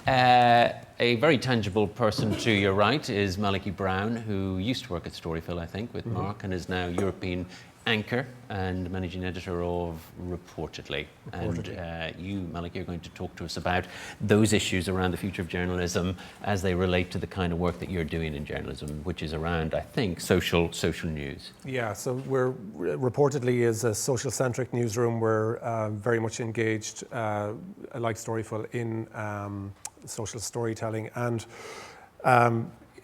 A very tangible person to your right is Malachy Browne, who used to work at Storyful, I think, with Mark, and is now European anchor and managing editor of Reportedly. And you, Malachy, are going to talk to us about those issues around the future of journalism as they relate to the kind of work that you're doing in journalism, which is around, I think, social news. Yeah, so we're Reportedly is a social-centric newsroom. We're very much engaged, like Storyful, in social storytelling and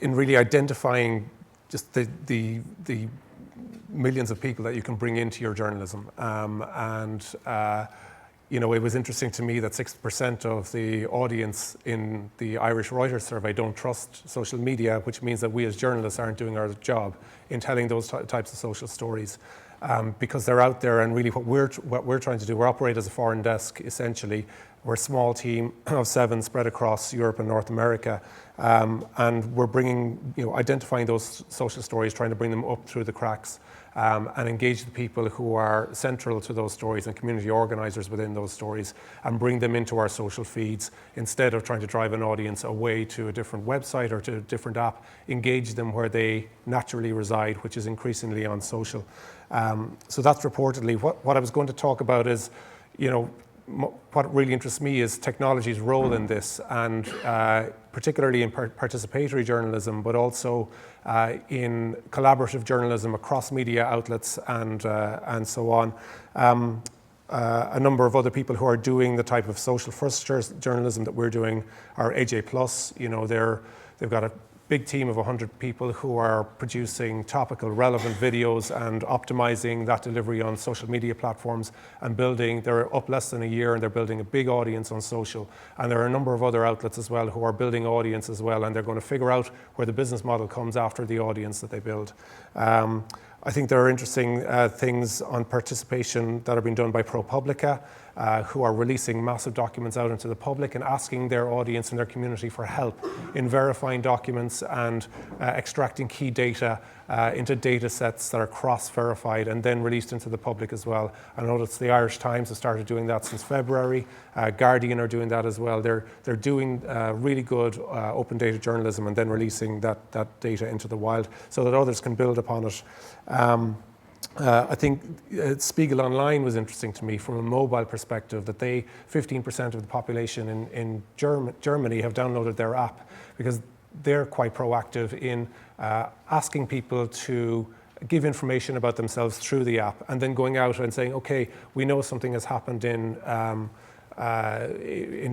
in really identifying just the millions of people that you can bring into your journalism. You know, it was interesting to me that 60% of the audience in the Irish Reuters survey don't trust social media, which means that we as journalists aren't doing our job in telling those types of social stories. Because they're out there, and really what we're trying to do, we operate as a foreign desk essentially. We're a small team of 7 spread across Europe and North America, and we're bringing, identifying those social stories, trying to bring them up through the cracks, and engage the people who are central to those stories and community organisers within those stories, and bring them into our social feeds instead of trying to drive an audience away to a different website or to a different app. Engage them where they naturally reside, which is increasingly on social. So that's Reportedly. What I was going to talk about is, what really interests me is technology's role in this, and particularly in participatory journalism, but also in collaborative journalism across media outlets and so on. A number of other people who are doing the type of social first journalism that we're doing are AJ Plus. They've got a big team of 100 people who are producing topical, relevant videos and optimizing that delivery on social media platforms and they're up less than a year, and they're building a big audience on social. And there are a number of other outlets as well who are building audience as well, and they're going to figure out where the business model comes after the audience that they build. I think there are interesting things on participation that are being done by ProPublica, who are releasing massive documents out into the public and asking their audience and their community for help in verifying documents and extracting key data into data sets that are cross-verified and then released into the public as well. I know that the Irish Times has started doing that since February. Guardian are doing that as well. They're doing really good open data journalism and then releasing that data into the wild so that others can build upon it. I think Spiegel Online was interesting to me from a mobile perspective, that 15% of the population in Germany have downloaded their app because they're quite proactive in asking people to give information about themselves through the app, and then going out and saying, okay, we know something has happened in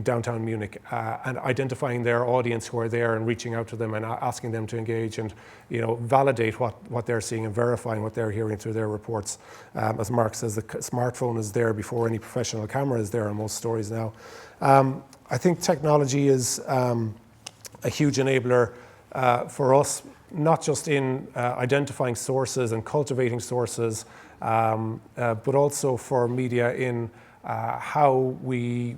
downtown Munich, and identifying their audience who are there and reaching out to them and asking them to engage and validate what they're seeing and verifying what they're hearing through their reports. As Mark says, the smartphone is there before any professional camera is there on most stories now. I think technology is a huge enabler for us, not just in identifying sources and cultivating sources, but also for media in how we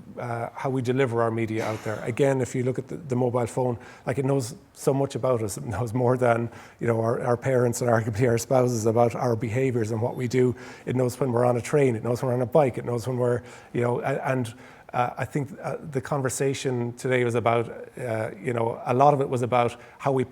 deliver our media out there. Again, if you look at the mobile phone, like, it knows so much about us. It knows more than our parents and arguably our spouses about our behaviours and what we do. It knows when we're on a train. It knows when we're on a bike. It knows when we're I think the conversation today was about a lot of it was about how we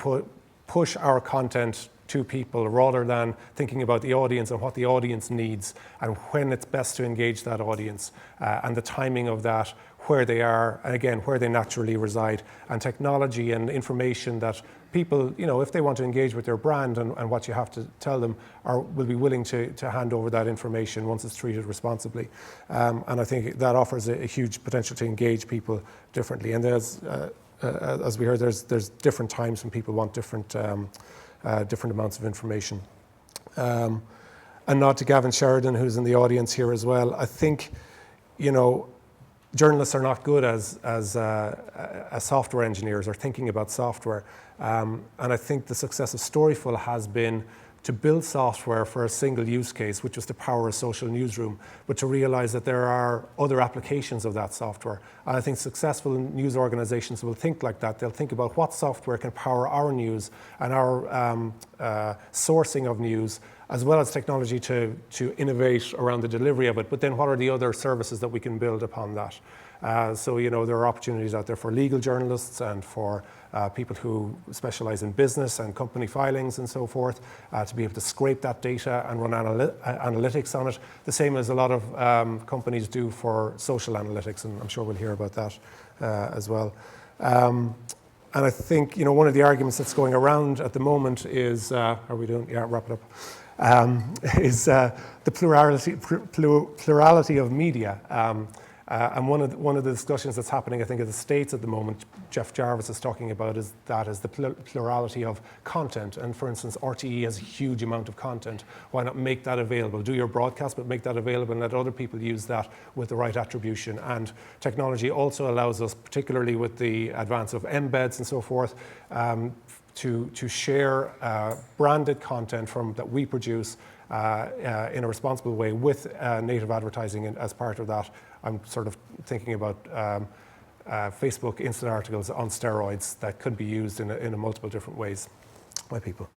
push our content to people rather than thinking about the audience and what the audience needs and when it's best to engage that audience, and the timing of that, where they are, and again, where they naturally reside. And technology and information that people, if they want to engage with their brand and what you have to tell them, will be willing to hand over that information once it's treated responsibly. And I think that offers a huge potential to engage people differently. And as we heard, there's different times when people want different amounts of information. And nod to Gavin Sheridan, who's in the audience here as well. I think, journalists are not good as software engineers or thinking about software. And I think the success of Storyful has been to build software for a single use case, which was to power a social newsroom, but to realize that there are other applications of that software. And I think successful news organizations will think like that. They'll think about what software can power our news and our sourcing of news, as well as technology to innovate around the delivery of it. But then what are the other services that we can build upon that? So, you know, there are opportunities out there for legal journalists and for people who specialize in business and company filings and so forth, to be able to scrape that data and run analytics on it, the same as a lot of companies do for social analytics, and I'm sure we'll hear about that as well. And I think, you know, one of the arguments that's going around at the moment is, are we doing? Yeah, wrap it up. Is the plurality of media. And one of the discussions that's happening, I think, in the States at the moment, Jeff Jarvis is talking about, is the plurality of content. And for instance, RTE has a huge amount of content. Why not make that available? Do your broadcast, but make that available and let other people use that with the right attribution. And technology also allows us, particularly with the advance of embeds and so forth, to share branded content that we produce in a responsible way with native advertising as part of that. I'm sort of thinking about Facebook instant articles on steroids that could be used in multiple different ways by people.